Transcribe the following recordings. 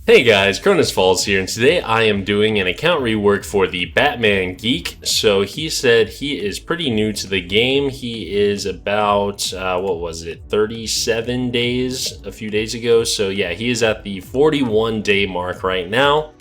Hey guys, Cronus Falls here, and today I am doing an account rework for TheBatmanGeek. So he said he is pretty new to the game. He is about, 37 days, a few days ago. So yeah, he is at the 41 day mark right now.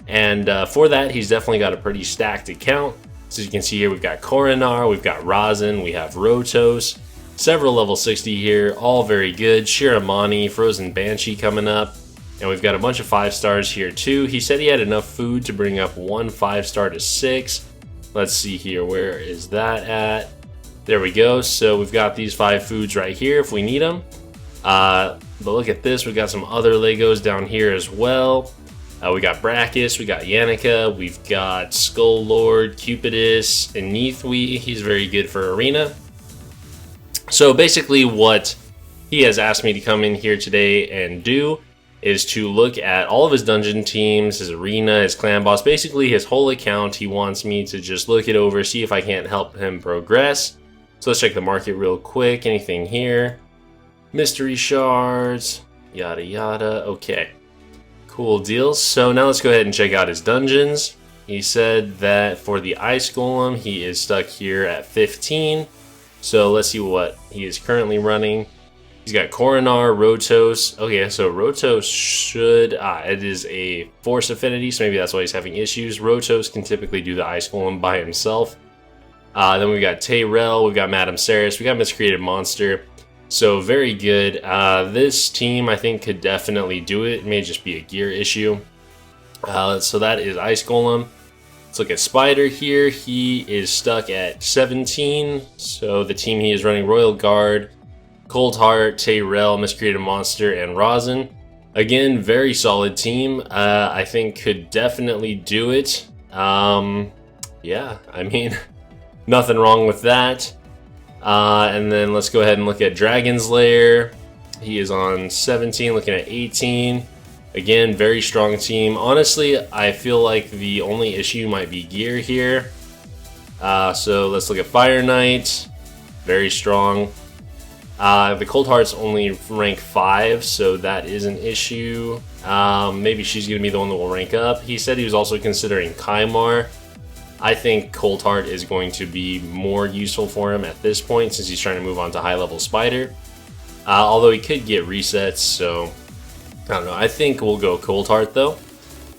And for that, he's definitely got a pretty stacked account. So as you can see here, we've got Corrin, we've got Rosin, we have Rotos, several level 60 here, all very good. Shiramani, Frozen Banshee coming up. And we've got a bunch of 5 stars here too. He said he had enough food to bring up one 5-star to 6. Let's see here, where is that at? There we go. So we've got these 5 foods right here if we need them. But look at this, we've got some other Legos down here as well. We got Brachus, we got Yannicka, we've got Skull Lord, Cupidus, and Neathwe. He's very good for Arena. So basically what he has asked me to come in here today and do is to look at all of his dungeon teams, his arena, his clan boss, basically his whole account. He wants me to just look it over, see if I can't help him progress. So let's check the market real quick. Anything here? Mystery shards, yada yada. Okay, cool deals. So now let's go ahead and check out his dungeons. He said that for the Ice Golem, he is stuck here at 15. So let's see what he is currently running. He's got Corrin, Rotos. Okay, so Rotos should... it is a Force Affinity, so maybe that's why he's having issues. Rotos can typically do the Ice Golem by himself. Then we've got Tayrell, we've got Madame Ceres, we got Miscreated Monster. So very good. This team, I think, could definitely do it. It may just be a gear issue. So that is Ice Golem. Let's look at Spider here. He is stuck at 17. So the team he is running, Royal Guard, Cold Heart, Tayrell, Miscreated Monster, and Rosin. Again, very solid team. I think could definitely do it. Yeah, I mean, nothing wrong with that. And then let's go ahead and look at Dragon's Lair. He is on 17, looking at 18. Again, very strong team. Honestly, I feel like the only issue might be gear here. So let's look at Fire Knight. Very strong. The Cold Heart's only rank 5, so that is an issue. Maybe she's going to be the one that will rank up. He said he was also considering Kymar. I think Cold Heart is going to be more useful for him at this point since he's trying to move on to high level Spider. Although he could get resets, so I don't know. I think we'll go Cold Heart though.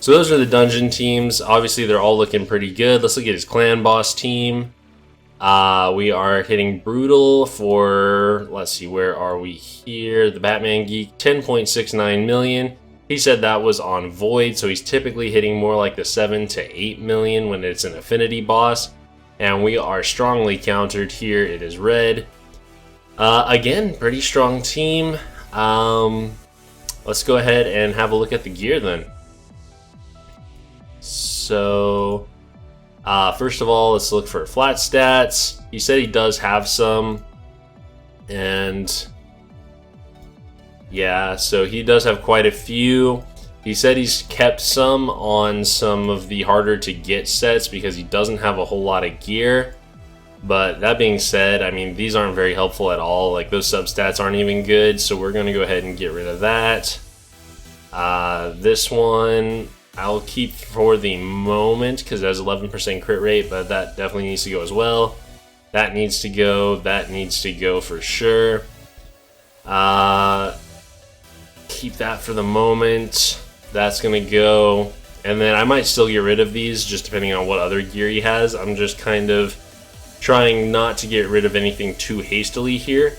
So those are the dungeon teams. Obviously they're all looking pretty good. Let's look at his clan boss team. We are hitting brutal for, let's see, where are we here? The Batman Geek, 10.69 million. He said that was on Void, so he's typically hitting more like the 7 to 8 million when it's an affinity boss. And we are strongly countered here. It is red. Again, pretty strong team. Let's go ahead and have a look at the gear then. So first of all, let's look for flat stats. He said he does have some, and yeah, so he does have quite a few. He said he's kept some on some of the harder to get sets because he doesn't have a whole lot of gear. But that being said, I mean, these aren't very helpful at all. Like, those substats aren't even good, so we're going to go ahead and get rid of that. This one I'll keep for the moment because it has 11% crit rate, but that definitely needs to go as well. That needs to go. That needs to go for sure. Keep that for the moment. That's going to go. And then I might still get rid of these just depending on what other gear he has. I'm just kind of trying not to get rid of anything too hastily here.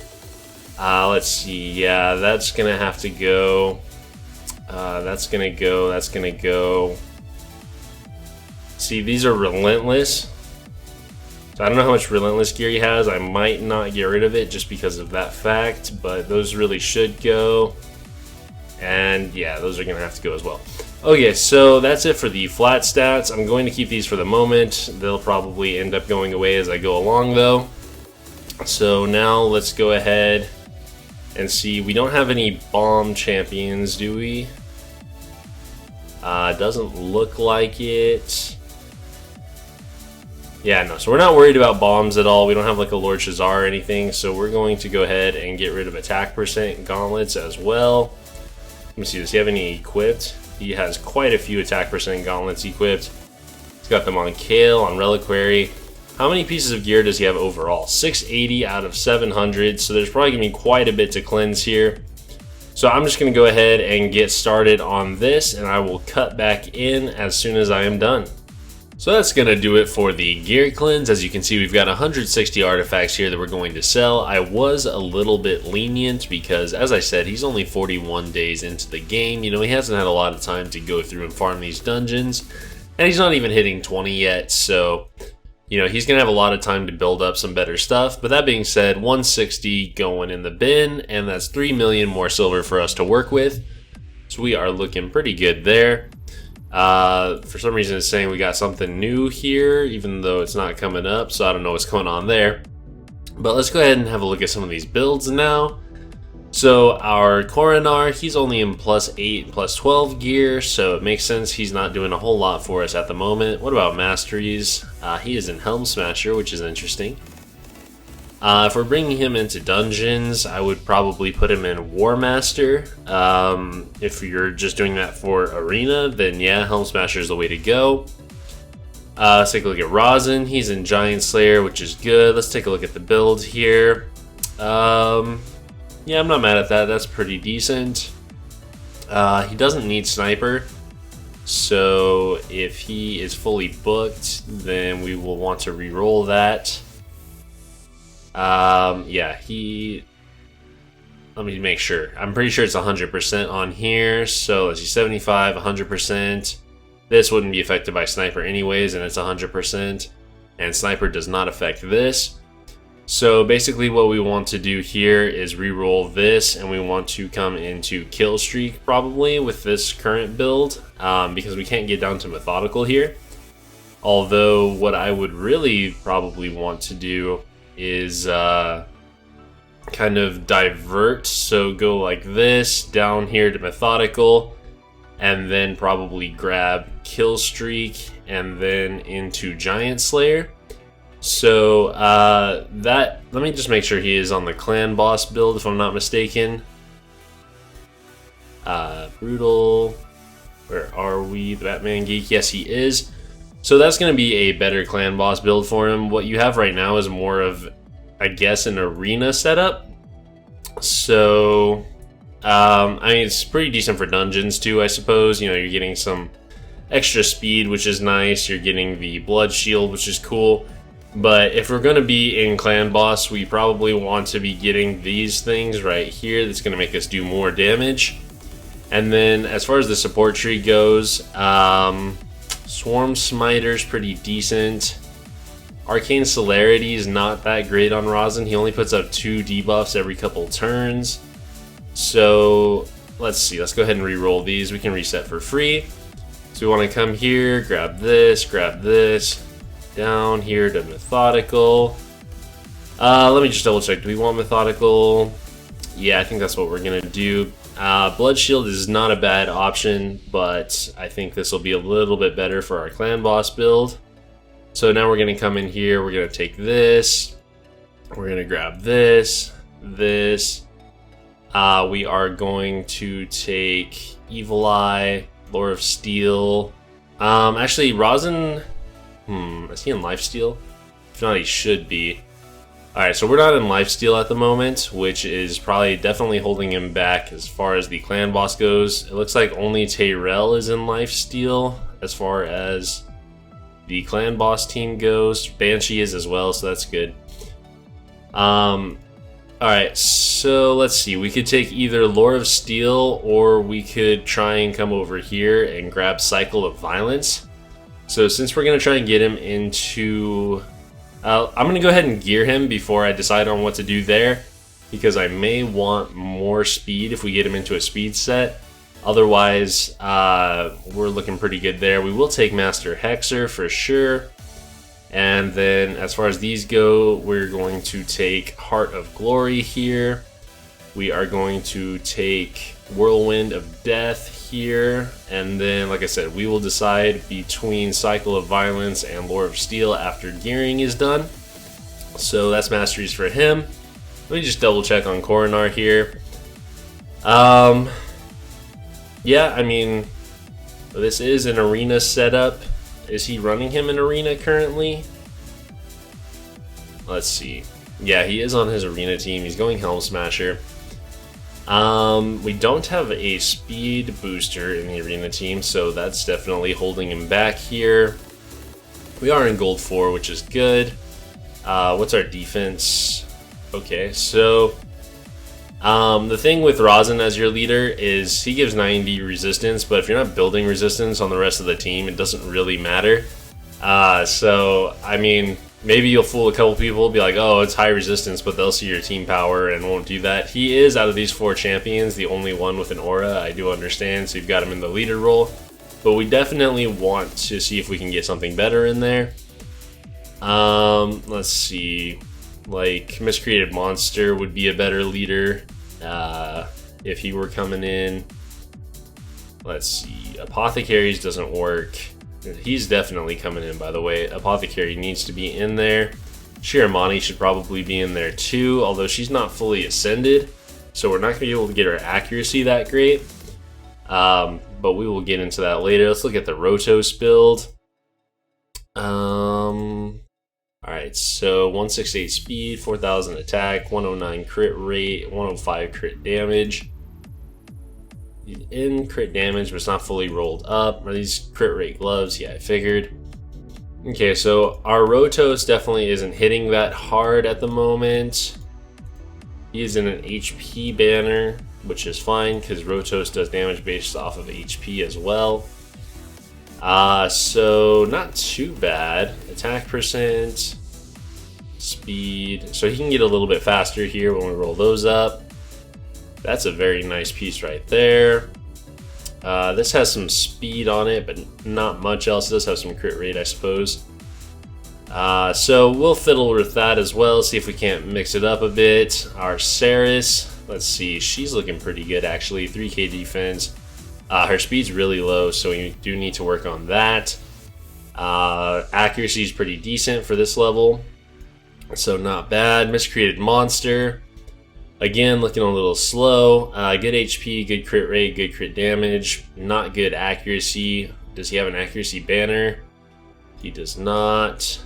Let's see. Yeah, that's going to have to go. That's gonna go, that's gonna go. See, these are relentless. So I don't know how much relentless gear he has. I might not get rid of it just because of that fact, but those really should go. And yeah, those are gonna have to go as well. Okay, so that's it for the flat stats. I'm going to keep these for the moment. They'll probably end up going away as I go along though. So now let's go ahead and see. We don't have any bomb champions, do we? Doesn't look like it. Yeah, no, so we're not worried about bombs at all. We don't have like a Lord Shazar or anything, so we're going to go ahead and get rid of attack percent gauntlets as well. Let me see, does he have any equipped? He has quite a few attack percent gauntlets equipped. He's got them on Kale, on Reliquary. How many pieces of gear does he have overall? 680 out of 700, so there's probably going to be quite a bit to cleanse here. So I'm just going to go ahead and get started on this, and I will cut back in as soon as I am done. So that's going to do it for the gear cleanse. As you can see, we've got 160 artifacts here that we're going to sell. I was a little bit lenient because, as I said, he's only 41 days into the game. You know, he hasn't had a lot of time to go through and farm these dungeons, and he's not even hitting 20 yet, so you know, he's going to have a lot of time to build up some better stuff. But that being said, 160 going in the bin, and that's 3 million more silver for us to work with. So we are looking pretty good there. For some reason it's saying we got something new here, even though it's not coming up, so I don't know what's going on there. But let's go ahead and have a look at some of these builds now. So our Corrin, he's only in +8, +12 gear, so it makes sense he's not doing a whole lot for us at the moment. What about Masteries? He is in Helm Smasher, which is interesting. If we're bringing him into dungeons, I would probably put him in War Master. If you're just doing that for Arena, then yeah, Helm Smasher is the way to go. Let's take a look at Rosin. He's in Giant Slayer, which is good. Let's take a look at the build here. Yeah, I'm not mad at that. That's pretty decent. He doesn't need Sniper, so if he is fully booked, then we will want to re-roll that. Yeah, let me make sure. I'm pretty sure it's 100% on here, so let's see, 75, 100%. This wouldn't be affected by Sniper anyways, and it's 100%, and Sniper does not affect this. So basically what we want to do here is re-roll this, and we want to come into Kill Streak probably with this current build, because we can't get down to Methodical here. Although what I would really probably want to do is kind of divert, so go like this, down here to Methodical, and then probably grab Kill Streak, and then into Giant Slayer. So let me just make sure he is on the clan boss build if I'm not mistaken. Brutal, where are we? TheBatmanGeek, yes he is. So that's going to be a better clan boss build for him. What you have right now is more of, I guess, an arena setup. So I mean, it's pretty decent for dungeons too, I suppose. You know, you're getting some extra speed, which is nice. You're getting the blood shield, which is cool. But if we're going to be in clan boss, we probably want to be getting these things right here. That's going to make us do more damage. And then as far as the support tree goes, Swarm Smiter's pretty decent. Arcane Celerity is not that great on Rosin. He only puts up 2 debuffs every couple turns. So let's see, let's go ahead and re-roll these. We can reset for free. So we want to come here, grab this, down here to Methodical. Let me just double check. Do we want Methodical? Yeah, I think that's what we're gonna do. Blood Shield is not a bad option, but I think this will be a little bit better for our clan boss build. So now we're gonna come in here, we're gonna take this, we're gonna grab this. We are going to take Evil Eye, Lore of Steel. Actually, Rosin, is he in Lifesteal? If not, he should be. Alright, so we're not in Lifesteal at the moment, which is probably definitely holding him back as far as the clan boss goes. It looks like only Tyrell is in Lifesteal as far as the clan boss team goes. Banshee is as well, so that's good. Alright, so let's see. We could take either Lore of Steel, or we could try and come over here and grab Cycle of Violence. So since we're going to try and get him into... I'm going to go ahead and gear him before I decide on what to do there, because I may want more speed if we get him into a speed set. Otherwise, we're looking pretty good there. We will take Master Hexer for sure. And then as far as these go, we're going to take Heart of Glory here. We are going to take Whirlwind of Death here, and then, like I said, we will decide between Cycle of Violence and Lore of Steel after gearing is done. So that's masteries for him. Let me just double check on Corrin here. Yeah, I mean, This is an arena setup. Is he running him in arena currently? Let's see. Yeah, he is on his arena team. He's going Helm Smasher. We don't have a speed booster in the arena team, so that's definitely holding him back here. We are in gold 4, which is good. What's our defense? Okay, so the thing with Rosin as your leader is he gives 90 resistance, but if you're not building resistance on the rest of the team, it doesn't really matter. So, I mean, maybe you'll fool a couple people, be like, oh, it's high resistance, but they'll see your team power and won't do that. He is, out of these 4 champions, the only one with an aura. I do understand, so you've got him in the leader role. But we definitely want to see if we can get something better in there. Let's see. Like, Miscreated Monster would be a better leader if he were coming in. Let's see. Apothecaries doesn't work. He's definitely coming in, by the way. Apothecary needs to be in there. Shiramani should probably be in there too, although she's not fully ascended, so we're not going to be able to get her accuracy that great. But we will get into that later. Let's look at the Rotos build. Alright, so 168 speed, 4000 attack, 109 crit rate, 105 crit damage. In crit damage, but it's not fully rolled up. Are these crit rate gloves? Yeah, I figured. Okay, so our Rotos definitely isn't hitting that hard at the moment. He is in an HP banner, which is fine because Rotos does damage based off of HP as well. So not too bad. Attack percent, speed. So he can get a little bit faster here when we roll those up. That's a very nice piece right there. This has some speed on it, but not much else. It does have some crit rate, I suppose. So we'll fiddle with that as well, see if we can't mix it up a bit. Our Saris, let's see, she's looking pretty good actually. 3k defense. Her speed's really low, so we do need to work on that. Accuracy is pretty decent for this level, so not bad. Miscreated Monster, again looking a little slow. Good HP, good crit rate, good crit damage, not good accuracy. Does he have an accuracy banner? He does not.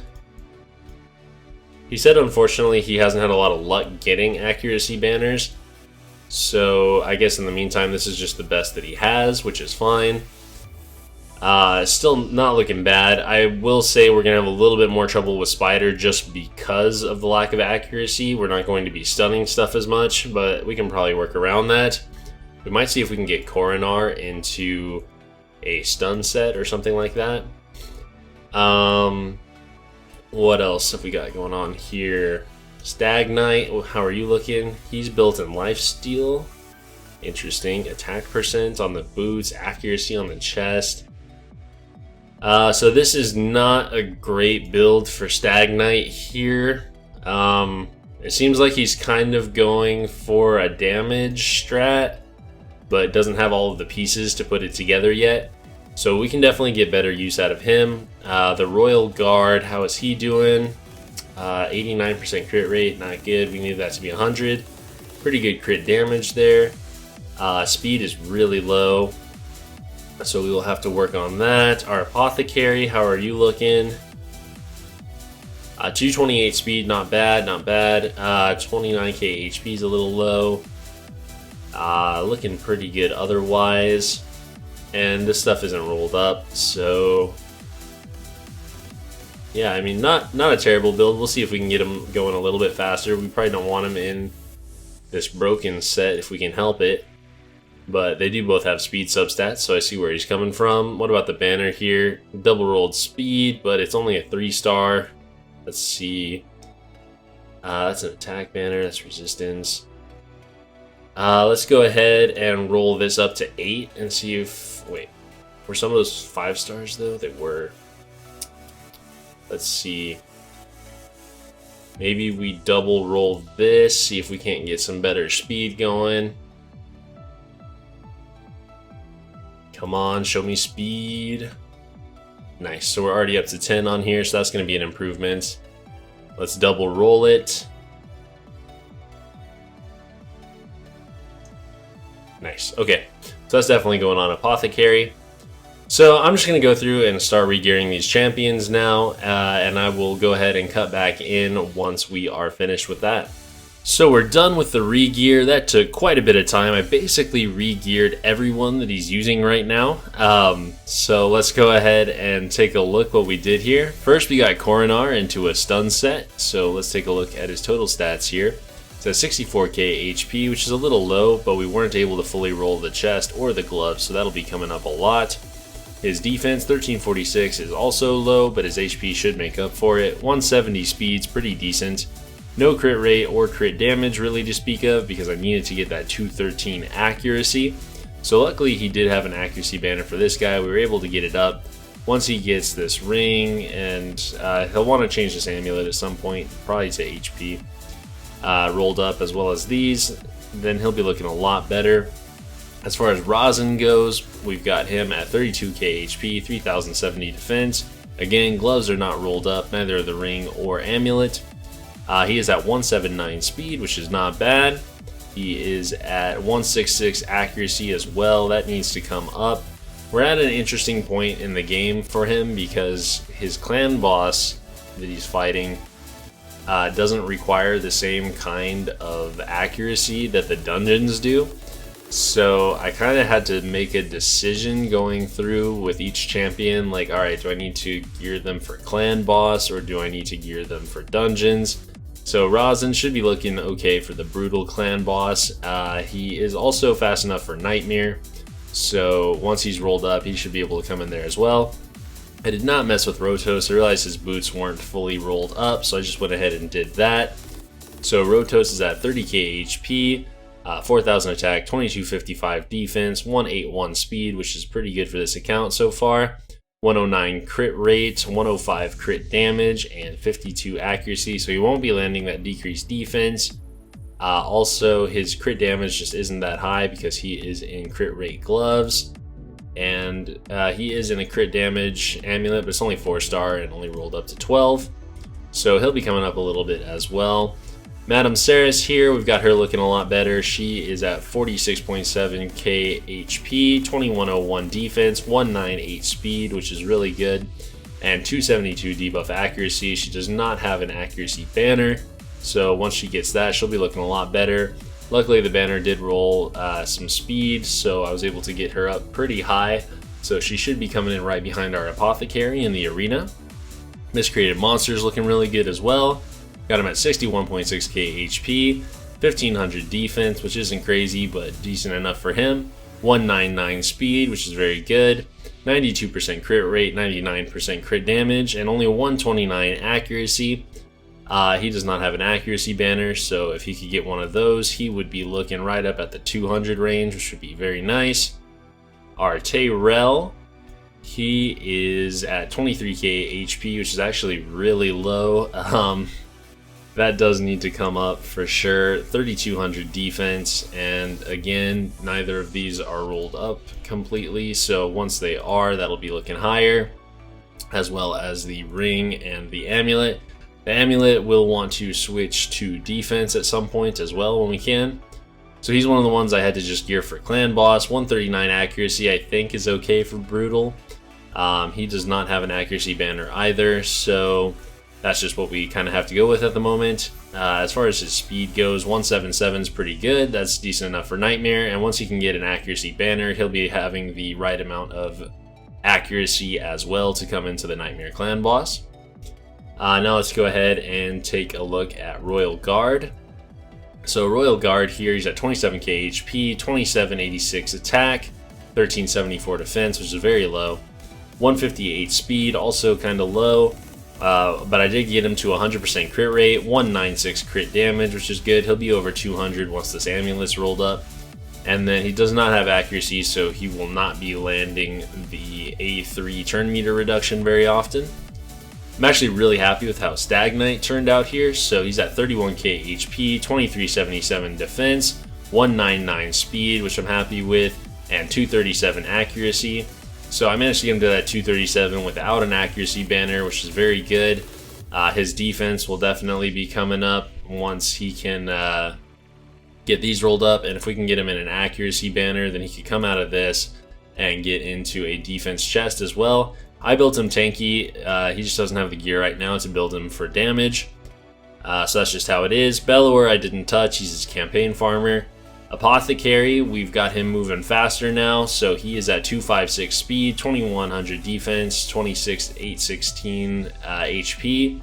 He said unfortunately he hasn't had a lot of luck getting accuracy banners, so I guess in the meantime this is just the best that he has, which is fine. Still not looking bad. I will say we're going to have a little bit more trouble with Spider just because of the lack of accuracy. We're not going to be stunning stuff as much, but we can probably work around that. We might see if we can get Corrin into a stun set or something like that. What else have we got going on here? Stag Knight, how are you looking? He's built in lifesteal. Interesting. Attack percent on the boots, accuracy on the chest. So this is not a great build for Stag Knight here. It seems like he's kind of going for a damage strat, but doesn't have all of the pieces to put it together yet. So we can definitely get better use out of him. The Royal Guard, how is he doing? 89% crit rate, not good. We need that to be 100. Pretty good crit damage there. Speed is really low, so we will have to work on that. Our Apothecary, how are you looking? 228 speed, not bad, not bad. 29k HP is a little low. Looking pretty good otherwise. And this stuff isn't rolled up, so yeah, I mean, not a terrible build. We'll see if we can get him going a little bit faster. We probably don't want him in this broken set if we can help it, but they do both have speed substats, so I see where he's coming from. What about the banner here? Double rolled speed, but it's only a 3-star. Let's see. That's an attack banner. That's resistance. Let's go ahead and roll this up to 8 and see if... Wait, were some of those 5 stars though? They were. Let's see. Maybe we double roll this, see if we can't get some better speed going. Come on, show me speed. Nice, so we're already up to 10 on here, so that's going to be an improvement. Let's double roll it. Nice, okay. So that's definitely going on. Apothecary. So I'm just going to go through and start regearing these champions now, and I will go ahead and cut back in once we are finished with that. So we're done with the regear. That took quite a bit of time. I basically regeared everyone that he's using right now. So let's go ahead and take a look what we did here. First we got Corrin into a stun set, so let's take a look at his total stats here. It's at 64k HP, which is a little low, but we weren't able to fully roll the chest or the gloves, so that'll be coming up a lot. His defense, 1346, is also low, but his HP should make up for it. 170 speed's pretty decent. No crit rate or crit damage really to speak of, because I needed to get that 213 accuracy. So luckily he did have an accuracy banner for this guy. We were able to get it up. Once he gets this ring, and he'll want to change this amulet at some point, probably to HP, rolled up as well as these, then he'll be looking a lot better. As far as Rosin goes, we've got him at 32k HP, 3070 defense. Again, gloves are not rolled up, neither are the ring or amulet. He is at 179 speed, which is not bad. He is at 166 accuracy as well. That needs to come up. We're at an interesting point in the game for him because his clan boss that he's fighting doesn't require the same kind of accuracy that the dungeons do. So I kind of had to make a decision going through with each champion, like, alright, do I need to gear them for clan boss or do I need to gear them for dungeons? So Rosin should be looking okay for the brutal clan boss. He is also fast enough for nightmare, so once he's rolled up he should be able to come in there as well. I did not mess with Rotos. I realized his boots weren't fully rolled up, so I just went ahead and did that. So Rotos is at 30k HP, 4000 attack, 2255 defense, 181 speed, which is pretty good for this account so far. 109 crit rate, 105 crit damage, and 52 accuracy, so he won't be landing that decreased defense. Also, his crit damage just isn't that high because he is in crit rate gloves. And he is in a crit damage amulet, but it's only 4-star and only rolled up to 12. So he'll be coming up a little bit as well. Madame Ceres here, we've got her looking a lot better. She is at 46.7k HP, 2101 defense, 198 speed, which is really good, and 272 debuff accuracy. She does not have an accuracy banner, so once she gets that, she'll be looking a lot better. Luckily, the banner did roll some speed, so I was able to get her up pretty high, so she should be coming in right behind our apothecary in the arena. Miscreated Monster's looking really good as well. Got him at 61.6k HP, 1500 defense, which isn't crazy, but decent enough for him. 199 speed, which is very good. 92% crit rate, 99% crit damage, and only 129 accuracy. He does not have an accuracy banner, so if he could get one of those, he would be looking right up at the 200 range, which would be very nice. Our Tyrell, he is at 23k HP, which is actually really low. That does need to come up for sure. 3200 defense, and again, neither of these are rolled up completely, so once they are, that'll be looking higher, as well as the ring and the amulet. The amulet will want to switch to defense at some point as well when we can. So he's one of the ones I had to just gear for clan boss. 139 accuracy I think is okay for brutal. He does not have an accuracy banner either, so that's just what we kind of have to go with at the moment. As far as his speed goes, 177 is pretty good. That's decent enough for nightmare, and once he can get an accuracy banner, he'll be having the right amount of accuracy as well to come into the nightmare clan boss. Now let's go ahead and take a look at Royal Guard. So Royal Guard here, he's at 27k HP, 2786 attack, 1374 defense, which is very low. 158 speed, also kind of low, but I did get him to 100% crit rate, 196 crit damage, which is good. He'll be over 200 once this amulet's rolled up. And then he does not have accuracy, so he will not be landing the A3 turn meter reduction very often. I'm actually really happy with how Stag Knight turned out here. So he's at 31k HP, 2377 defense, 199 speed, which I'm happy with, and 237 accuracy. So I managed to get him to that 237 without an accuracy banner, which is very good. His defense will definitely be coming up once he can get these rolled up, and if we can get him in an accuracy banner, then he could come out of this and get into a defense chest as well. I built him tanky. He just doesn't have the gear right now to build him for damage. So that's just how it is. Bellower I didn't touch. He's his campaign farmer. Apothecary, we've got him moving faster now. So he is at 256 speed, 2100 defense, 26,816 HP.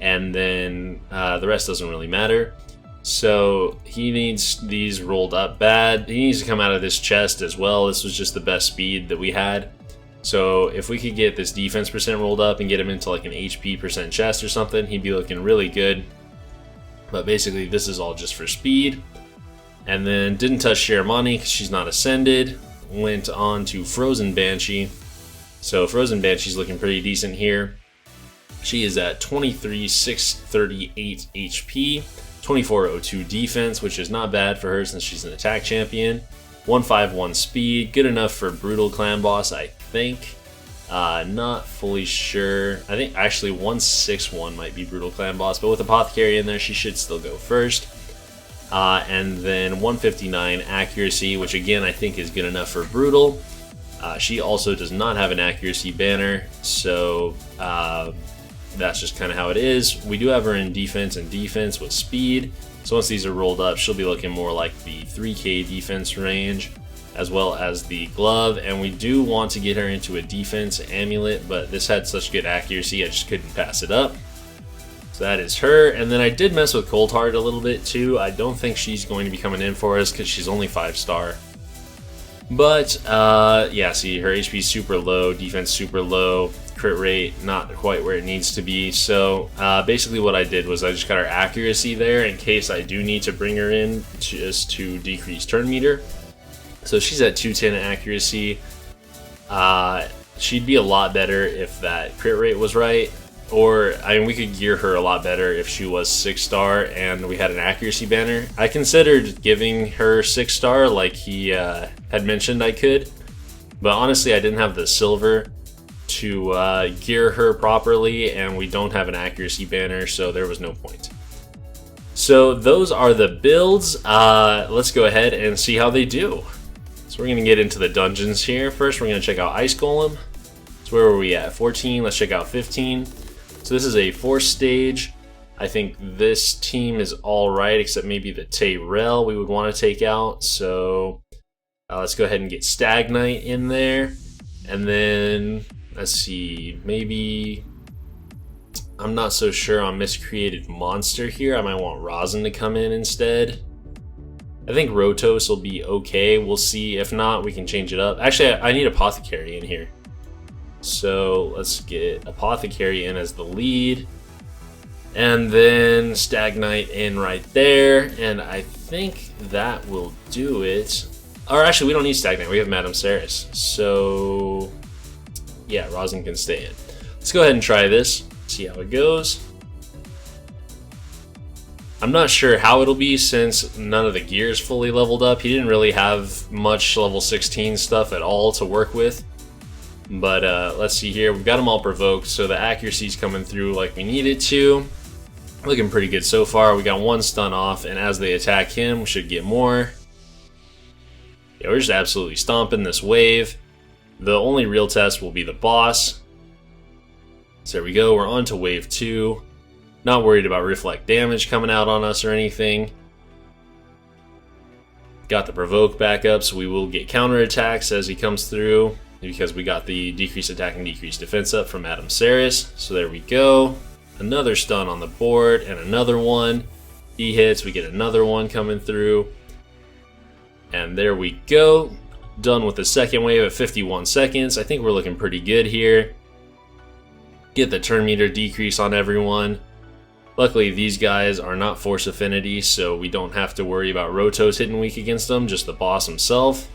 And then the rest doesn't really matter. So he needs these rolled up bad. He needs to come out of this chest as well. This was just the best speed that we had. So if we could get this defense percent rolled up and get him into like an HP percent chest or something, he'd be looking really good. But basically this is all just for speed. And then didn't touch Sharamani because she's not ascended. Went on to Frozen Banshee. So Frozen Banshee's looking pretty decent here. She is at 23,638 HP, 2402 defense, which is not bad for her since she's an attack champion. 151 speed, good enough for Brutal Clan Boss, I think. Not fully sure. I think actually 161 might be Brutal Clan Boss, but with Apothecary in there, she should still go first. And then 159 accuracy, which again I think is good enough for Brutal. She also does not have an accuracy banner, so that's just kind of how it is. We do have her in defense and defense with speed. So once these are rolled up, she'll be looking more like the 3k defense range, as well as the glove. And we do want to get her into a defense amulet, but this had such good accuracy, I just couldn't pass it up. So that is her. And then I did mess with Cold Heart a little bit too. I don't think she's going to be coming in for us because she's only 5-star. But yeah, see, her HP is super low, defense super low, crit rate not quite where it needs to be. So basically what I did was I just got her accuracy there in case I do need to bring her in just to decrease turn meter. So she's at 210 accuracy. She'd be a lot better if that crit rate was right. Or, I mean, we could gear her a lot better if she was 6-star and we had an accuracy banner. I considered giving her 6-star like he had mentioned I could. But honestly, I didn't have the silver to gear her properly, and we don't have an accuracy banner, so there was no point. So those are the builds. Let's go ahead and see how they do. So we're going to get into the dungeons here. First, we're going to check out Ice Golem. So where were we at? 14. Let's check out 15. So this is a 4-stage. I think this team is all right, except maybe the Tyrell we would want to take out. So let's go ahead and get Stagnite in there. And then, let's see, maybe, I'm not so sure on Miscreated Monster here. I might want Rosin to come in instead. I think Rotos will be okay. We'll see. If not, we can change it up. Actually, I need Apothecary in here. So let's get Apothecary in as the lead. And then Stagnite in right there. And I think that will do it. Or actually, we don't need Stagnite. We have Madame Ceres. So yeah, Rosin can stay in. Let's go ahead and try this. See how it goes. I'm not sure how it'll be since none of the gear is fully leveled up. He didn't really have much level 16 stuff at all to work with. But let's see here. We've got them all provoked, so the accuracy's coming through like we need it to. Looking pretty good so far. We got one stun off, and as they attack him, we should get more. Yeah, we're just absolutely stomping this wave. The only real test will be the boss. So there we go. We're on to wave 2. Not worried about reflect damage coming out on us or anything. Got the provoke back up, so we will get counterattacks as he comes through, because we got the decreased attack and decreased defense up from Madame Ceres. So there we go. Another stun on the board and another one. He hits, we get another one coming through. And there we go. Done with the second wave at 51 seconds. I think we're looking pretty good here. Get the turn meter decrease on everyone. Luckily, these guys are not force affinity, so we don't have to worry about Rotos hitting weak against them, just the boss himself.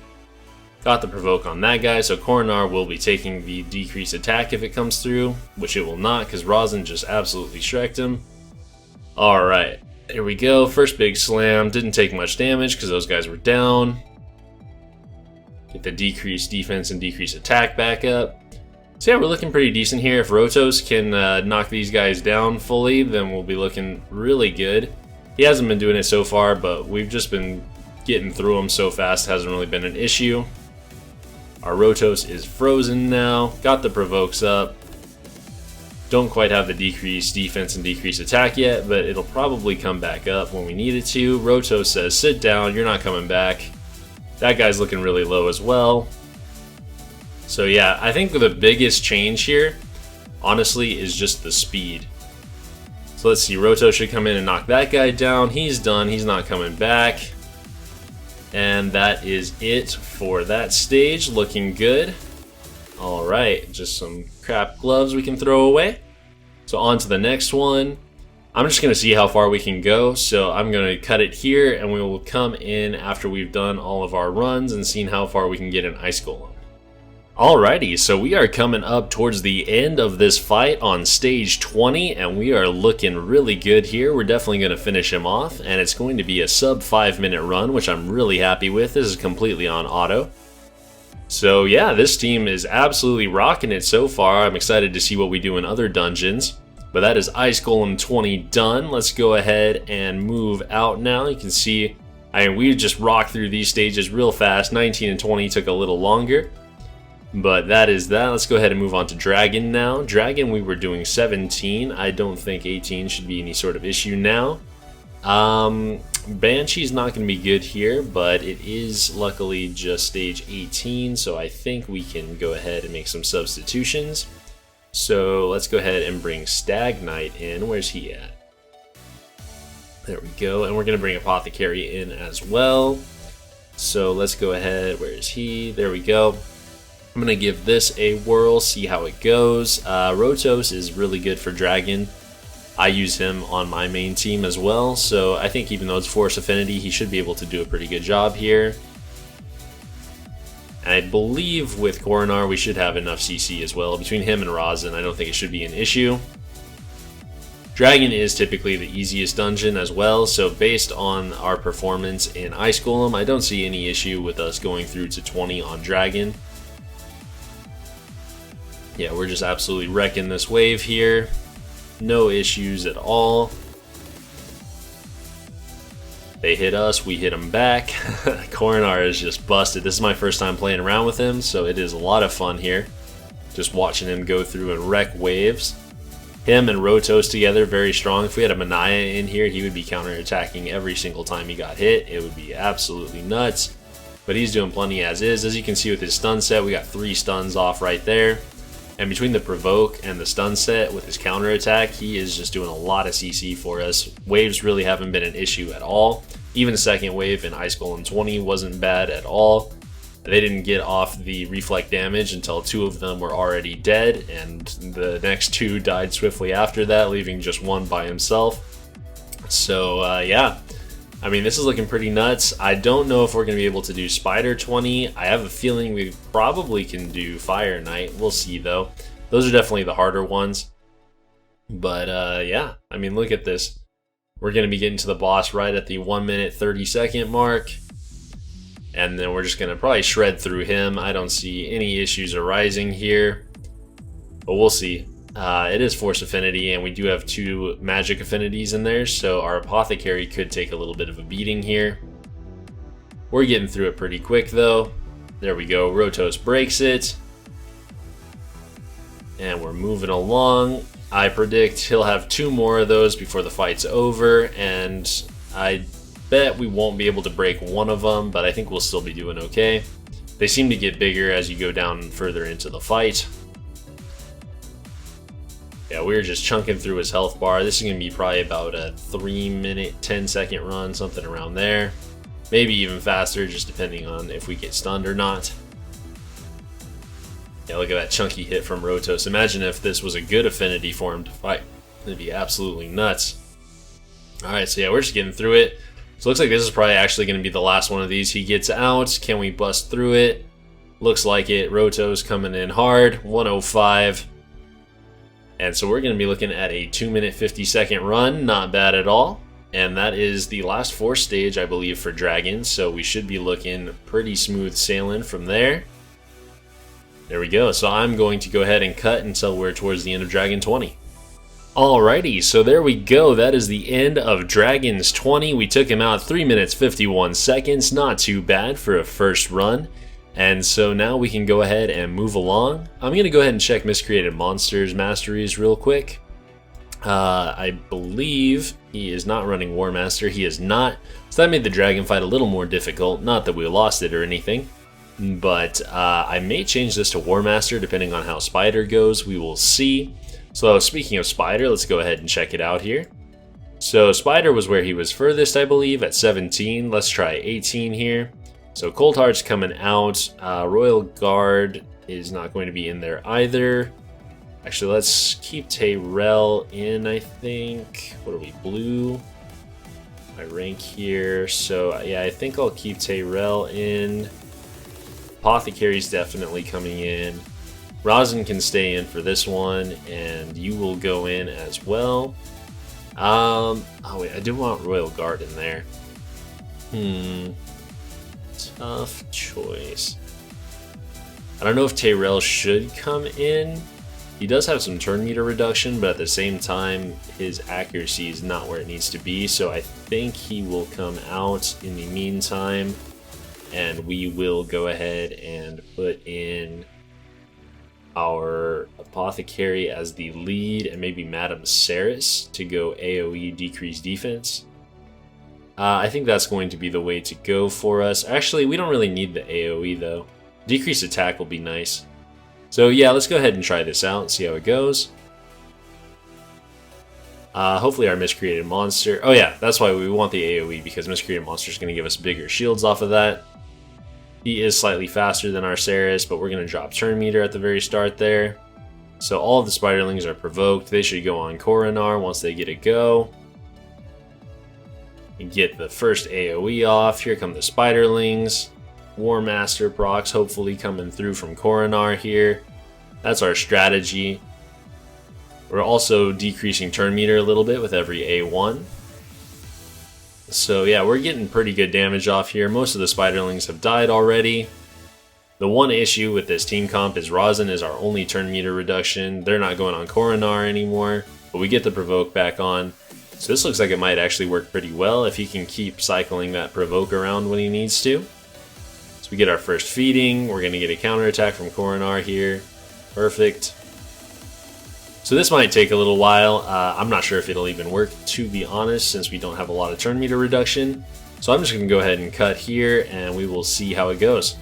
Got the provoke on that guy, so Corrin will be taking the decreased attack if it comes through, which it will not because Rosin just absolutely shreked him. Alright, here we go. First big slam. Didn't take much damage because those guys were down. Get the decreased defense and decreased attack back up. So yeah, we're looking pretty decent here. If Rotos can knock these guys down fully, then we'll be looking really good. He hasn't been doing it so far, but we've just been getting through them so fast, it hasn't really been an issue. Our Rotos is frozen now. Got the provokes up. Don't quite have the decreased defense and decreased attack yet, but it'll probably come back up when we need it to. Rotos says, sit down, you're not coming back. That guy's looking really low as well. So yeah, I think the biggest change here, honestly, is just the speed. So let's see, Roto should come in and knock that guy down. He's done, he's not coming back. And that is it for that stage, looking good. Alright, just some crap gloves we can throw away. So on to the next one. I'm just going to see how far we can go, so I'm going to cut it here, and we will come in after we've done all of our runs and seen how far we can get in Ice Golem. Alrighty, so we are coming up towards the end of this fight on stage 20, and we are looking really good here. We're definitely going to finish him off, and it's going to be a sub 5-minute run, which I'm really happy with. This is completely on auto. So yeah, this team is absolutely rocking it so far. I'm excited to see what we do in other dungeons. But that is Ice Golem 20 done. Let's go ahead and move out now. You can see, we just rocked through these stages real fast. 19 and 20 took a little longer. But that is that. Let's go ahead and move on to Dragon now. Dragon, we were doing 17. I don't think 18 should be any sort of issue now. Banshee's not going to be good here, but it is luckily just stage 18, so I think we can go ahead and make some substitutions. So let's go ahead and bring Stag Knight in. Where's he at? There we go, and we're going to bring Apothecary in as well. So let's go ahead, where is he? There we go. I'm going to give this a whirl, see how it goes. Rotos is really good for Dragon. I use him on my main team as well, so I think even though it's Force Affinity, he should be able to do a pretty good job here. And I believe with Corrin we should have enough CC as well. Between him and Rosin, I don't think it should be an issue. Dragon is typically the easiest dungeon as well, so based on our performance in Ice Golem, I don't see any issue with us going through to 20 on Dragon. Yeah, we're just absolutely wrecking this wave here. No issues at all. They hit us, we hit them back. Corrin is just busted. This is my first time playing around with him, so it is a lot of fun here. Just watching him go through and wreck waves. Him and Rotos together, very strong. If we had a Manaya in here, he would be counterattacking every single time he got hit. It would be absolutely nuts. But he's doing plenty as is. As you can see with his stun set, we got 3 stuns off right there. And between the provoke and the stun set with his counterattack, he is just doing a lot of CC for us. Waves really haven't been an issue at all. Even second wave in Ice Golem 20 wasn't bad at all. They didn't get off the reflect damage until 2 of them were already dead, and the next 2 died swiftly after that, leaving just 1 by himself. So yeah, I mean, this is looking pretty nuts. I don't know if we're going to be able to do Spider 20. I have a feeling we probably can do Fire Knight. We'll see, though. Those are definitely the harder ones. But, yeah, I mean, look at this. We're going to be getting to the boss right at the 1 minute 30 second mark. And then we're just going to probably shred through him. I don't see any issues arising here. But we'll see. It is Force Affinity, and we do have 2 Magic Affinities in there, so our Apothecary could take a little bit of a beating here. We're getting through it pretty quick, though. There we go. Rotos breaks it. And we're moving along. I predict he'll have 2 more of those before the fight's over, and I bet we won't be able to break one of them, but I think we'll still be doing okay. They seem to get bigger as you go down further into the fight. Yeah, we were just chunking through his health bar. This is going to be probably about a 3 minute, 10 second run, something around there. Maybe even faster, just depending on if we get stunned or not. Yeah, look at that chunky hit from Rotos. Imagine if this was a good affinity for him to fight. It'd be absolutely nuts. Alright, so yeah, we're just getting through it. So it looks like this is probably actually going to be the last one of these. He gets out. Can we bust through it? Looks like it. Rotos coming in hard. 105. And so we're going to be looking at a 2 minute 50 second run. Not bad at all. And that is the last Force stage, I believe, for Dragon. So we should be looking pretty smooth sailing from there. There we go. So I'm going to go ahead and cut until we're towards the end of Dragon 20. Alrighty, so there we go. That is the end of Dragons 20. We took him out 3 minutes 51 seconds. Not too bad for a first run. And so now we can go ahead and move along. I'm going to go ahead and check Miscreated Monsters Masteries real quick. I believe he is not running War Master. He is not. So that made the dragon fight a little more difficult. Not that we lost it or anything. But I may change this to War Master depending on how Spider goes. We will see. So speaking of Spider, let's go ahead and check it out here. So Spider was where he was furthest, I believe, at 17. Let's try 18 here. So Cold Heart's coming out. Royal Guard is not going to be in there either. Actually, let's keep Tyrell in, I think. What are we, blue? My rank here. So yeah, I think I'll keep Tyrell in. Apothecary's definitely coming in. Rosin can stay in for this one, and you will go in as well. Oh wait, I do want Royal Guard in there. Tough choice. I don't know if Tyrell should come in. He does have some turn meter reduction, but at the same time, his accuracy is not where it needs to be. So I think he will come out in the meantime, and we will go ahead and put in our Apothecary as the lead, and maybe Madame Ceres to go AoE decrease defense. I think that's going to be the way to go for us. Actually, we don't really need the AoE though. Decrease attack will be nice. So yeah, let's go ahead and try this out and see how it goes. Hopefully our Miscreated Monster... Oh yeah, that's why we want the AoE, because Miscreated Monster is going to give us bigger shields off of that. He is slightly faster than our Ceres, but we're going to drop turn meter at the very start there. So all of the Spiderlings are provoked. They should go on Corrin once they get a go. And get the first AoE off. Here come the Spiderlings. War Master procs hopefully coming through from Corrin here. That's our strategy. We're also decreasing turn meter a little bit with every A1. So yeah, we're getting pretty good damage off here. Most of the Spiderlings have died already. The one issue with this team comp is Rosin is our only turn meter reduction. They're not going on Corrin anymore, but we get the provoke back on. So this looks like it might actually work pretty well if he can keep cycling that provoke around when he needs to. So we get our first feeding. We're going to get a counterattack from Corrin here. Perfect. So this might take a little while. I'm not sure if it'll even work, to be honest, since we don't have a lot of turn meter reduction. So I'm just going to go ahead and cut here, and we will see how it goes.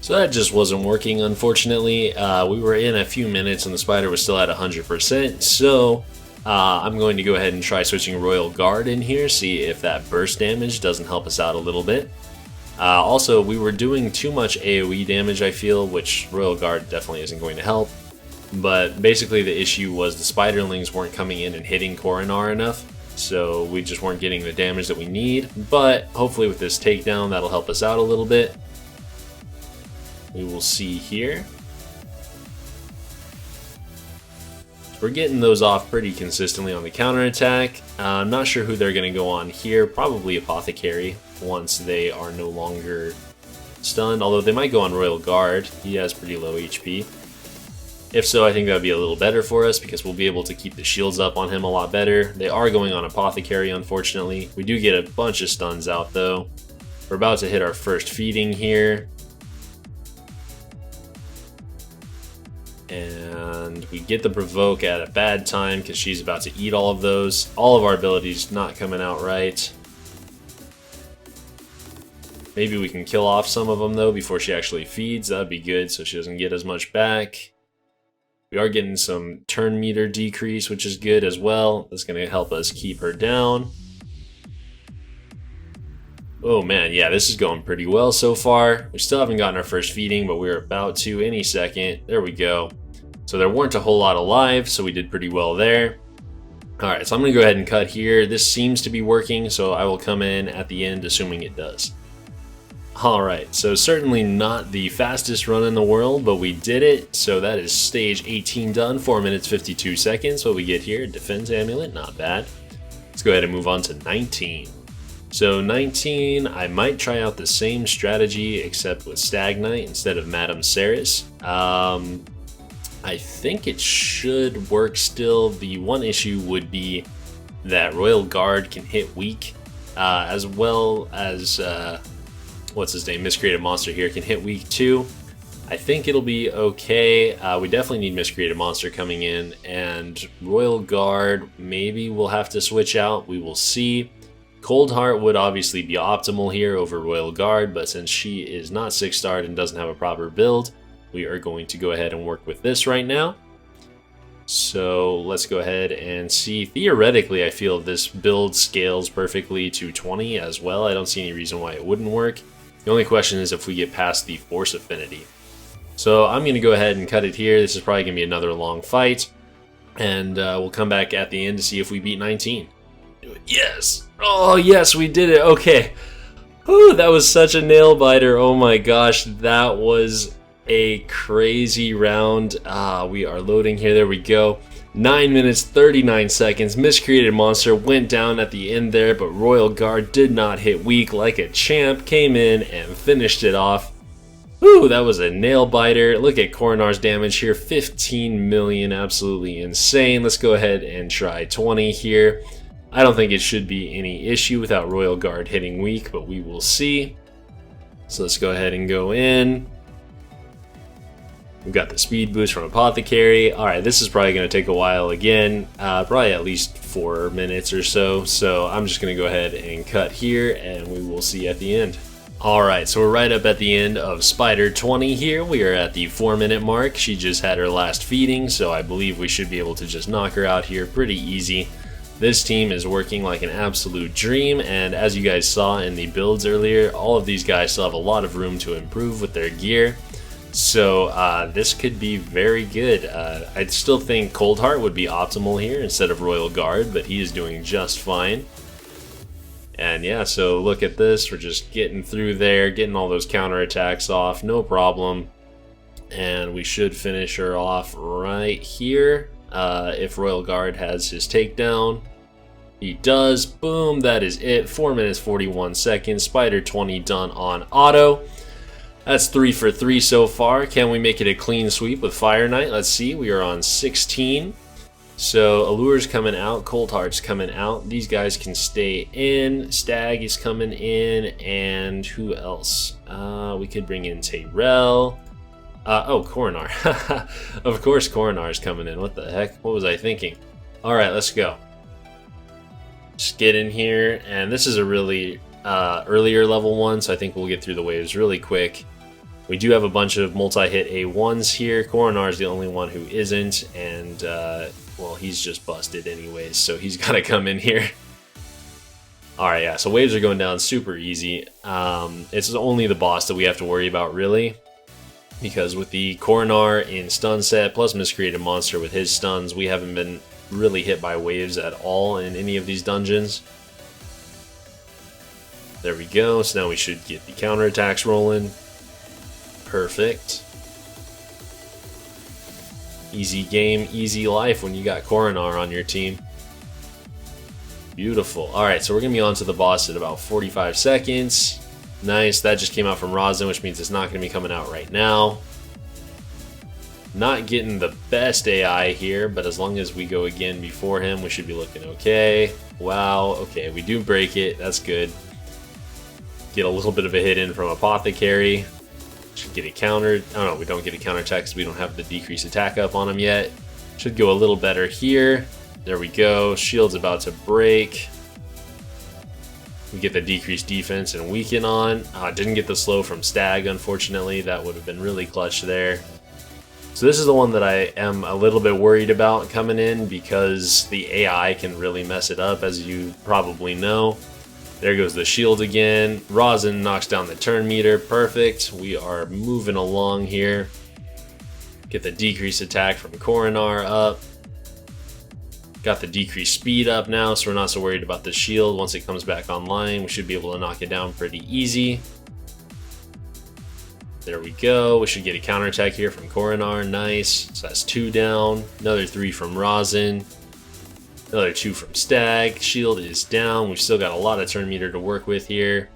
So that just wasn't working, unfortunately. We were in a few minutes, and the Spider was still at 100%. So I'm going to go ahead and try switching Royal Guard in here, see if that burst damage doesn't help us out a little bit. Also, we were doing too much AoE damage, I feel, which Royal Guard definitely isn't going to help. But basically the issue was the Spiderlings weren't coming in and hitting Corrin enough, so we just weren't getting the damage that we need. But hopefully with this takedown, that'll help us out a little bit. We will see here. We're getting those off pretty consistently on the counterattack. I'm not sure who they're going to go on here. Probably Apothecary once they are no longer stunned. Although they might go on Royal Guard. He has pretty low HP. If so, I think that would be a little better for us because we'll be able to keep the shields up on him a lot better. They are going on Apothecary, unfortunately. We do get a bunch of stuns out though. We're about to hit our first feeding here. And we get the provoke at a bad time because she's about to eat all of those. All of our abilities not coming out right. Maybe we can kill off some of them though before she actually feeds. That'd be good so she doesn't get as much back. We are getting some turn meter decrease, which is good as well. That's going to help us keep her down. Oh man, yeah, this is going pretty well so far. We still haven't gotten our first feeding, but we're about to any second. There we go. So there weren't a whole lot alive, so we did pretty well there. Alright, so I'm going to go ahead and cut here. This seems to be working, so I will come in at the end, assuming it does. Alright, so certainly not the fastest run in the world, but we did it. So that is stage 18 done, 4 minutes 52 seconds. What we get here, Defense Amulet, not bad. Let's go ahead and move on to 19. So 19, I might try out the same strategy except with Stag Knight instead of Madame Ceres. I think it should work still. The one issue would be that Royal Guard can hit weak, as well as what's his name, Miscreated Monster here can hit week 2. I think it'll be okay. We definitely need Miscreated Monster coming in, and Royal Guard, maybe we'll have to switch out. We will see. Cold Heart would obviously be optimal here over Royal Guard, but since she is not 6-starred and doesn't have a proper build, we are going to go ahead and work with this right now. So let's go ahead and see. Theoretically, I feel this build scales perfectly to 20 as well. I don't see any reason why it wouldn't work. The only question is if we get past the Force Affinity. So I'm going to go ahead and cut it here. This is probably going to be another long fight. And we'll come back at the end to see if we beat 19. Yes! Oh, yes, we did it. Okay. Whew, that was such a nail biter. Oh my gosh, that was a crazy round. We are loading here. There we go. 9 minutes, 39 seconds. Miscreated Monster went down at the end there, but Royal Guard did not hit weak like a champ. Came in and finished it off. Whew, that was a nail biter. Look at Corrinar's damage here. 15 million. Absolutely insane. Let's go ahead and try 20 here. I don't think it should be any issue without Royal Guard hitting weak, but we will see. So let's go ahead and go in. We've got the speed boost from Apothecary. Alright, this is probably going to take a while again. Probably at least 4 minutes or so. So I'm just going to go ahead and cut here, and we will see at the end. Alright, so we're right up at the end of Spider 20 here. We are at the 4-minute mark. She just had her last feeding, so I believe we should be able to just knock her out here pretty easy. This team is working like an absolute dream, and as you guys saw in the builds earlier, all of these guys still have a lot of room to improve with their gear. So this could be very good. I'd still think Cold Heart would be optimal here instead of Royal Guard, but he is doing just fine. And yeah, so look at this. We're just getting through there, getting all those counterattacks off, no problem. And we should finish her off right here. If Royal Guard has his takedown. He does. Boom, that is it. 4 minutes, 41 seconds. Spider 20 done on auto. That's 3 for 3 so far. Can we make it a clean sweep with Fire Knight? Let's see. We are on 16. So Allure's coming out. Cold Heart's coming out. These guys can stay in. Stag is coming in. And who else? We could bring in Tyrell. Oh, Corrinar. Of course Corrinar's coming in. What the heck? What was I thinking? Alright, let's go. Just get in here. And this is a really earlier level one, so I think we'll get through the waves really quick. We do have a bunch of multi-hit A1s here. Corrinar's the only one who isn't. And, well, he's just busted anyways, so he's got to come in here. Alright, yeah, so waves are going down super easy. It's only the boss that we have to worry about, really. Because with the Corrinar in stun set, plus Miscreated Monster with his stuns, we haven't been really hit by waves at all in any of these dungeons. There we go, so now we should get the counterattacks rolling. Perfect. Easy game, easy life when you got Corrinar on your team. Beautiful. Alright, so we're going to be on to the boss in about 45 seconds. Nice, that just came out from Rosin, which means it's not going to be coming out right now. Not getting the best AI here, but as long as we go again before him, we should be looking okay. Wow, okay, we do break it, that's good. Get a little bit of a hit in from Apothecary. Should get it countered. Oh no, we don't get a counterattack because we don't have the decreased attack up on him yet. Should go a little better here. There we go, shield's about to break. We get the decreased defense and weaken on. Didn't get the slow from Stag, unfortunately. That would have been really clutch there. So this is the one that I am a little bit worried about coming in because the AI can really mess it up, as you probably know. There goes the shield again. Rosin knocks down the turn meter. Perfect. We are moving along here. Get the decreased attack from Corrinar up. Got the decreased speed up now, so we're not so worried about the shield. Once it comes back online, we should be able to knock it down pretty easy. There we go. We should get a counterattack here from Corrinar. Nice. So that's 2 down. Another 3 from Rosin. Another 2 from Stag. Shield is down. We've still got a lot of turn meter to work with here.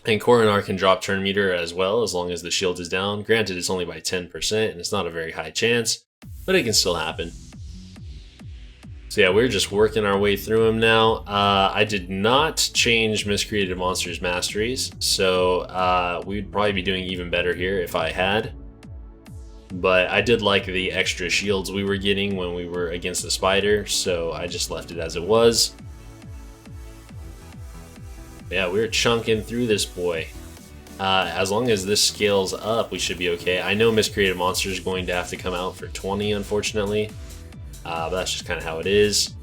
And Corrinar can drop turn meter as well, as long as the shield is down. Granted, it's only by 10%, and it's not a very high chance, but it can still happen. So yeah, we're just working our way through them now. I did not change Miscreated Monsters Masteries, so we'd probably be doing even better here if I had. But I did like the extra shields we were getting when we were against the spider, so I just left it as it was. Yeah, we're chunking through this boy. As long as this scales up, we should be okay. I know Miscreated Monster is going to have to come out for 20, unfortunately. But that's just kind of how it is.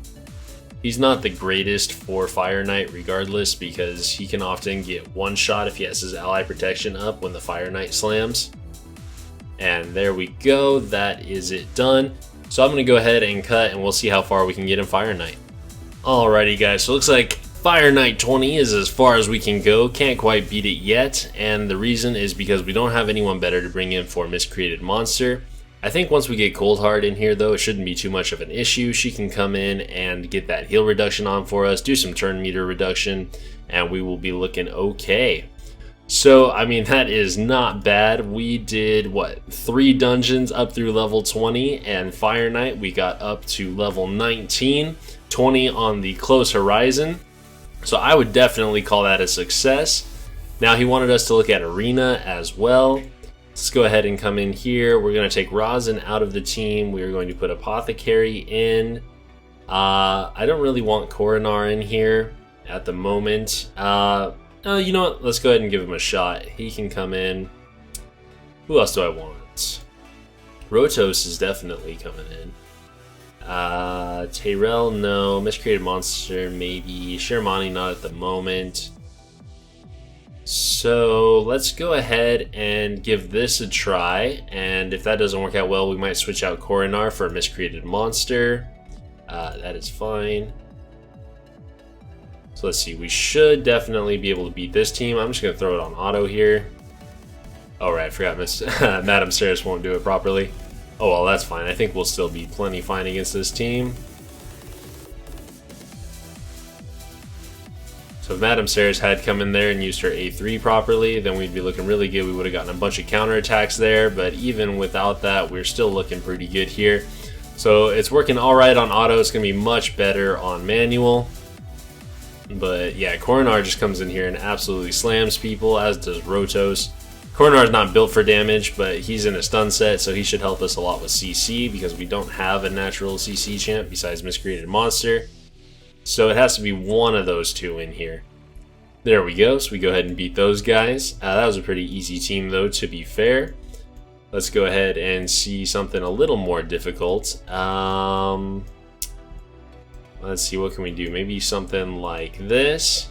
He's not the greatest for Fire Knight regardless, because he can often get one shot if he has his ally protection up when the Fire Knight slams. And there we go, that is it done. So I'm going to go ahead and cut, and we'll see how far we can get in Fire Knight. Alrighty guys, so it looks like Fire Knight 20 is as far as we can go. Can't quite beat it yet, and the reason is because we don't have anyone better to bring in for Miscreated Monster. I think once we get Coldheart in here though, it shouldn't be too much of an issue. She can come in and get that heal reduction on for us, do some turn meter reduction, and we will be looking okay. So, I mean, that is not bad. We did, what, 3 dungeons up through level 20, and Fire Knight we got up to level 19, 20 on the Close Horizon. So I would definitely call that a success. Now he wanted us to look at Arena as well. Let's go ahead and come in here. We're going to take Rosin out of the team. We're going to put Apothecary in. I don't really want Corrin in here at the moment. You know what? Let's go ahead and give him a shot. He can come in. Who else do I want? Rotos is definitely coming in. Tyrell, no. Miscreated Monster, maybe. Shermani, not at the moment. So let's go ahead and give this a try, and if that doesn't work out well, we might switch out Corrin for a Miscreated Monster. That is fine. So let's see, we should definitely be able to beat this team. I'm just going to throw it on auto here. Oh right, I forgot Madam Ceres won't do it properly. Oh well, that's fine. I think we'll still be plenty fine against this team. So if Madam Ceres had come in there and used her A3 properly, then we'd be looking really good. We would have gotten a bunch of counterattacks there, but even without that, we're still looking pretty good here. So it's working alright on auto. It's going to be much better on manual. But yeah, Corrin just comes in here and absolutely slams people, as does Rotos. Corrin is not built for damage, but he's in a stun set, so he should help us a lot with CC, because we don't have a natural CC champ besides Miscreated Monster. So it has to be one of those two in here. There we go, so we go ahead and beat those guys. That was a pretty easy team though, to be fair. Let's go ahead and see something a little more difficult. Let's see, what can we do? Maybe something like this.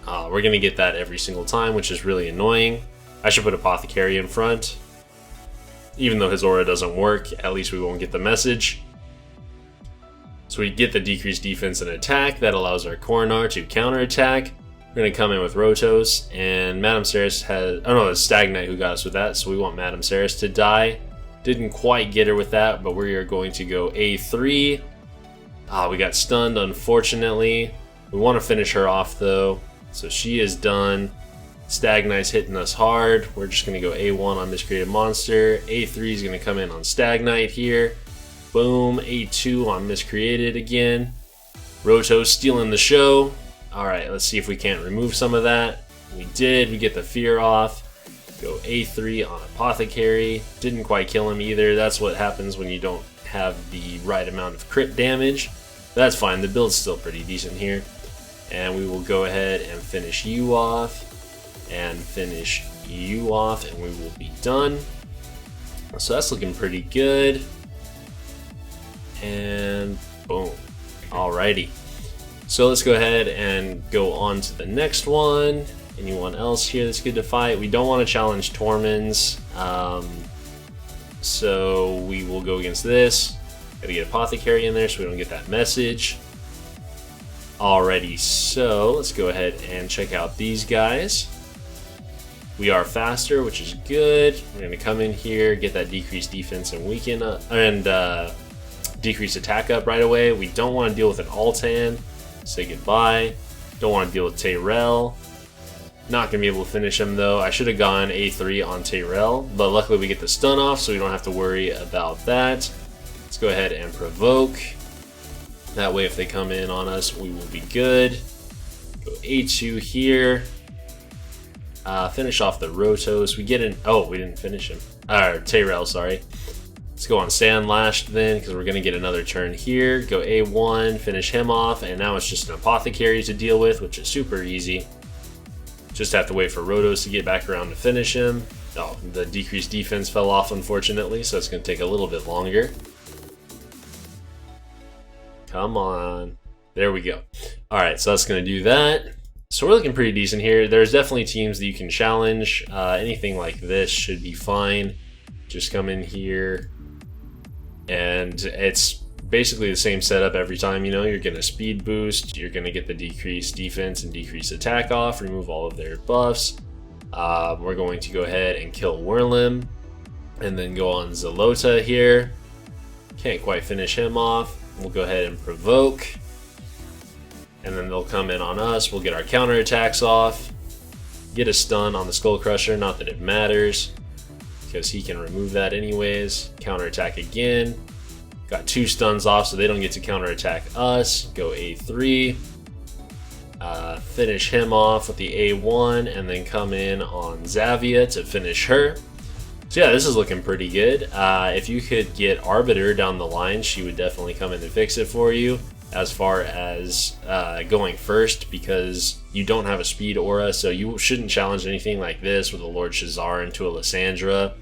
We're going to get that every single time, which is really annoying. I should put Apothecary in front. Even though his aura doesn't work, at least we won't get the message. So we get the decreased defense and attack. That allows our Corrin to counterattack. We're going to come in with Rotos, and Madam Ceres has... Oh no, it's Stag Knight who got us with that, so we want Madam Ceres to die. Didn't quite get her with that, but we are going to go A3. We got stunned, unfortunately. We want to finish her off, though. So she is done. Stag Knight's hitting us hard. We're just going to go A1 on Miscreated Monster. A3 is going to come in on Stag Knight here. Boom, A2 on Miscreated again. Rotos stealing the show. Alright, let's see if we can't remove some of that. We did, we get the fear off. Go A3 on Apothecary. Didn't quite kill him either. That's what happens when you don't have the right amount of crit damage. That's fine, the build's still pretty decent here. And we will go ahead and finish you off. And finish you off, and we will be done. So that's looking pretty good. And boom. Alrighty. So let's go ahead and go on to the next one. Anyone else here that's good to fight? We don't want to challenge Torments. So we will go against this. Gotta get Apothecary in there so we don't get that message. Alrighty, so let's go ahead and check out these guys. We are faster, which is good. We're gonna come in here, get that decreased defense and weaken up, and decreased attack up right away. We don't want to deal with an Altan. Say goodbye. Don't want to deal with Tyrell. Not gonna be able to finish him though. I should have gone A3 on Tyrell, but luckily we get the stun off, so we don't have to worry about that. Let's go ahead and provoke. That way if they come in on us, we will be good. Go A2 here. Finish off the Rotos. We get in. Oh, we didn't finish him. Tyrell, sorry. Let's go on Sandlash then, because we're going to get another turn here. Go A1, finish him off, and now it's just an Apothecary to deal with, which is super easy. Just have to wait for Rotos to get back around to finish him. Oh, the decreased defense fell off, unfortunately, so it's going to take a little bit longer. Come on. There we go. Alright, so that's going to do that. So we're looking pretty decent here. There's definitely teams that you can challenge. Anything like this should be fine. Just come in here, and it's basically the same setup every time. You know, you're going to speed boost, you're going to get the decreased defense and decreased attack off, remove all of their buffs. We're going to go ahead and kill Whirlim, and then go on Zalota here. Can't quite finish him off. We'll go ahead and provoke, and then they'll come in on us. We'll get our counterattacks off, get a stun on the Skull Crusher, not that it matters, because he can remove that anyways. Counterattack again. Got 2 stuns off, so they don't get to counterattack us. Go A3. Finish him off with the A1, and then come in on Xavia to finish her. So yeah, this is looking pretty good. If you could get Arbiter down the line, she would definitely come in and fix it for you, as far as going first, because you don't have a speed aura, so you shouldn't challenge anything like this with a Lord Shazar into a Lysandra,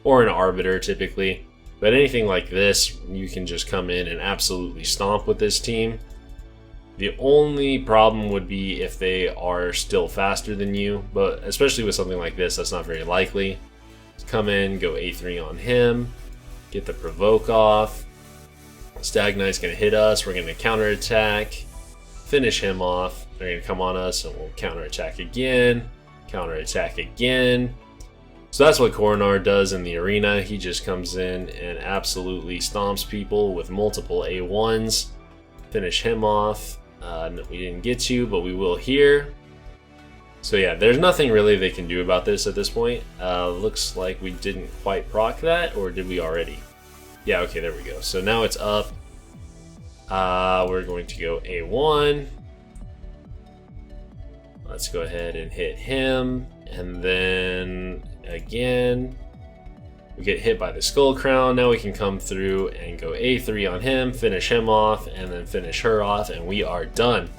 or an Arbiter typically. But anything like this, you can just come in and absolutely stomp with this team. The only problem would be if they are still faster than you, but especially with something like this, that's not very likely. Come in, go A3 on him, get the provoke off. Stag Knight's going to hit us, we're going to counterattack, finish him off. They're going to come on us, and we'll counterattack again, counterattack again. So that's what Corrin does in the arena. He just comes in and absolutely stomps people with multiple A1s. Finish him off. We didn't get to, but we will here. So yeah, there's nothing really they can do about this at this point. Looks like we didn't quite proc that, or did we already? Yeah, okay, there we go. So now it's up. We're going to go A1. Let's go ahead and hit him, and then again we get hit by the Skull Crown. Now we can come through and go A3 on him, finish him off, and then finish her off, and we are done.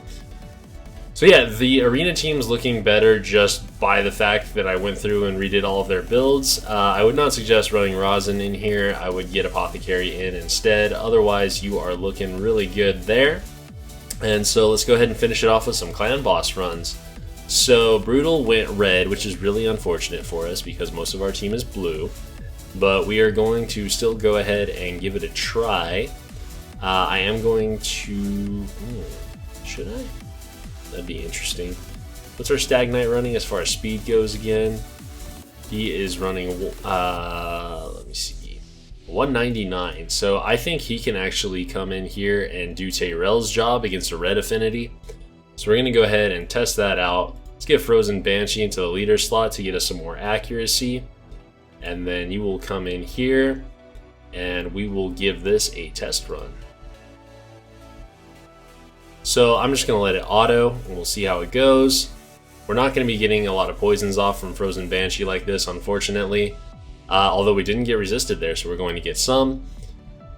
So yeah, the arena team's looking better just by the fact that I went through and redid all of their builds. I would not suggest running Rosin in here. I would get Apothecary in instead. Otherwise, you are looking really good there. And so let's go ahead and finish it off with some clan boss runs. So Brutal went red, which is really unfortunate for us because most of our team is blue. But we are going to still go ahead and give it a try. I am going to... should I? That'd be interesting. What's our Stag Knight running as far as speed goes again? He is running, let me see, 199. So I think he can actually come in here and do Tyrell's job against a red affinity. So we're going to go ahead and test that out. Let's get Frozen Banshee into the leader slot to get us some more accuracy. And then you will come in here and we will give this a test run. So I'm just going to let it auto and we'll see how it goes. We're not going to be getting a lot of poisons off from Frozen Banshee like this, unfortunately. Although we didn't get resisted there, so we're going to get some.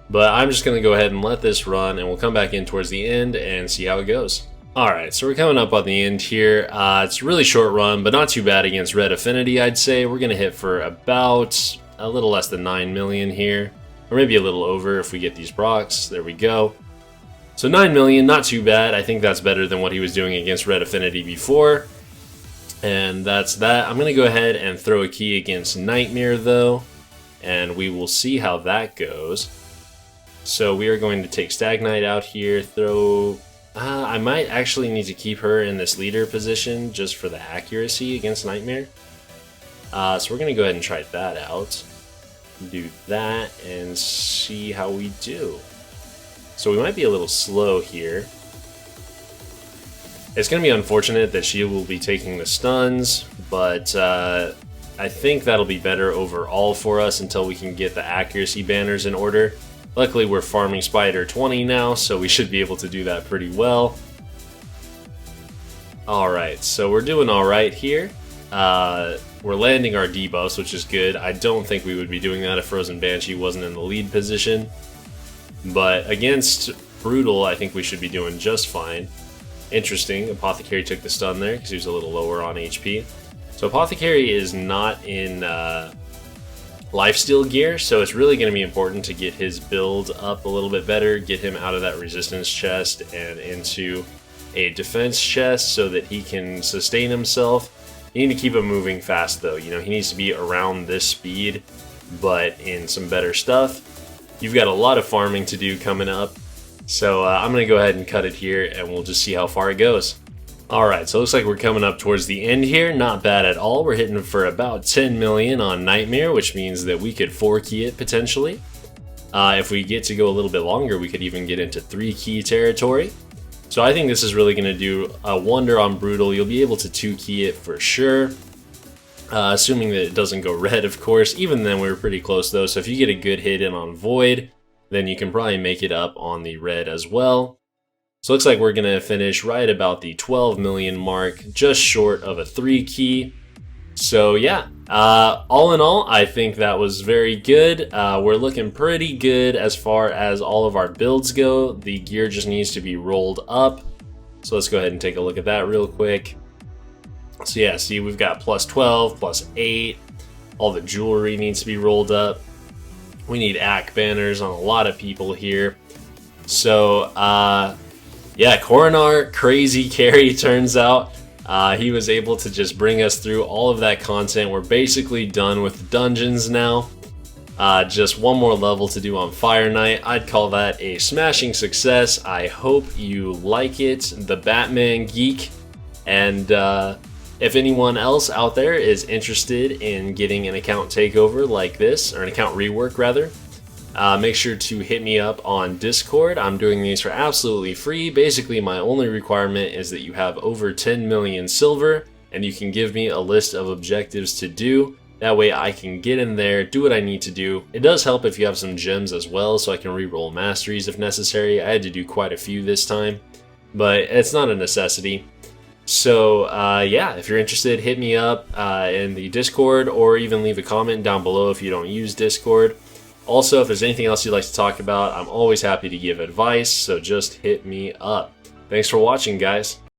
But I'm just going to go ahead and let this run, and we'll come back in towards the end and see how it goes. Alright, so we're coming up on the end here. It's a really short run, but not too bad against Red Affinity, I'd say. We're going to hit for about a little less than 9 million here. Or maybe a little over if we get these procs. There we go. So 9 million, not too bad. I think that's better than what he was doing against Red Affinity before. And that's that. I'm going to go ahead and throw a key against Nightmare, though. And we will see how that goes. So we are going to take Stag Knight out here, throw... I might actually need to keep her in this leader position just for the accuracy against Nightmare. So we're going to go ahead and try that out. Do that and see how we do. So we might be a little slow here. It's going to be unfortunate that she will be taking the stuns, but I think that'll be better overall for us until we can get the accuracy banners in order. Luckily, we're farming Spider 20 now, so we should be able to do that pretty well. Alright, so we're doing alright here. We're landing our debuffs, which is good. I don't think we would be doing that if Frozen Banshee wasn't in the lead position. But against Brutal, I think we should be doing just fine. Interesting, Apothecary took the stun there because he was a little lower on HP. So Apothecary is not in lifesteal gear, so it's really going to be important to get his build up a little bit better, get him out of that resistance chest and into a defense chest so that he can sustain himself. You need to keep him moving fast though, you know, he needs to be around this speed, but in some better stuff. You've got a lot of farming to do coming up, so I'm going to go ahead and cut it here and we'll just see how far it goes. Alright, so it looks like we're coming up towards the end here, not bad at all. We're hitting for about 10 million on Nightmare, which means that we could 4-key it potentially. If we get to go a little bit longer, we could even get into 3-key territory. So I think this is really going to do a wonder on Brutal. You'll be able to 2-key it for sure, assuming that it doesn't go red, of course. Even then, we were pretty close though, so if you get a good hit in on Void, then you can probably make it up on the red as well. So it looks like we're going to finish right about the 12 million mark, just short of a 3-key. So yeah, all in all, I think that was very good. We're looking pretty good as far as all of our builds go. The gear just needs to be rolled up. So let's go ahead and take a look at that real quick. So yeah, see, we've got plus 12, plus 8. All the jewelry needs to be rolled up. We need ACK banners on a lot of people here. So yeah, Corrin, crazy carry turns out. He was able to just bring us through all of that content. We're basically done with the dungeons now. Just one more level to do on Fire Knight. I'd call that a smashing success. I hope you like it, TheBatmanGeek. And if anyone else out there is interested in getting an account takeover like this, or an account rework rather, make sure to hit me up on Discord. I'm doing these for absolutely free. Basically, my only requirement is that you have over 10 million silver, and you can give me a list of objectives to do. That way I can get in there, do what I need to do. It does help if you have some gems as well, so I can reroll masteries if necessary. I had to do quite a few this time, but it's not a necessity. So yeah, if you're interested, hit me up in the Discord, or even leave a comment down below if you don't use Discord. Also, if there's anything else you'd like to talk about, I'm always happy to give advice, so just hit me up. Thanks for watching, guys.